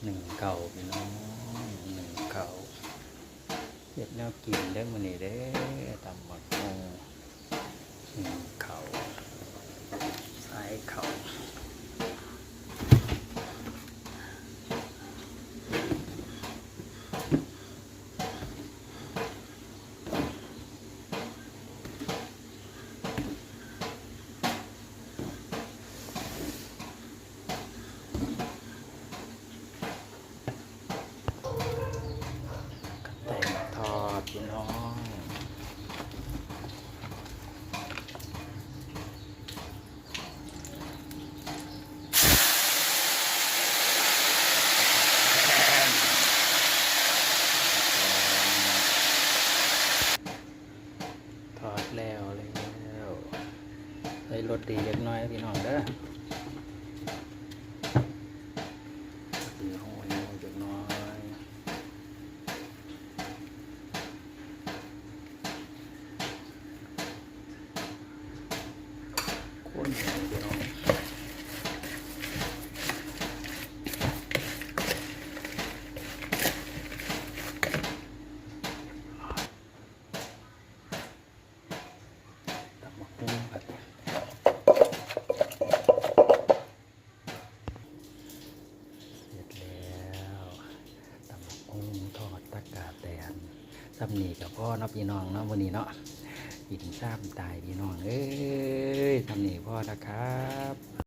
หนึ่งเก่าพี่น้องหนึ่งเก่าเฮ็ดแนวกินได้มื้อนี้เด้ตำบักหุ่งหนึ่งเข่าสายเข่าแต่งทอดพี่น้องทอดแล้วได้รสดีเล็กน้อยพี่น้องเด้อดีโหยเล็กน้อยคนพี่น้องตำบักหุ่งผัดเสร็จแล้วตำบักหุ่งทอดตะกาแตนซ้ำนี่กับพ่อเนาะพี่น้องเนาะวันนี้เนาะกินซ้ำตายพี่น้องเอ้ยซ้ำนี่พ่อนะครับ